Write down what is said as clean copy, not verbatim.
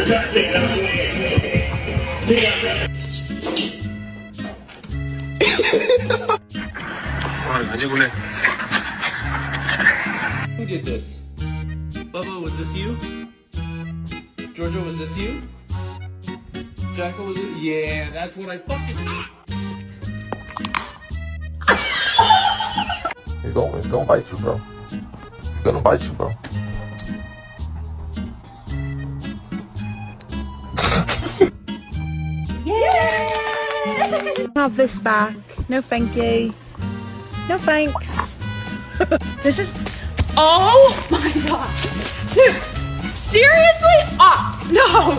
Who did this? Bubba, was this you? Georgia, was this you? Jacko, was it? Yeah, that's what I fucking... It's gonna bite you, bro. It's gonna bite you, bro. Have this back. No thank you. No thanks. This is... Oh my god. Dude, seriously? Oh, no.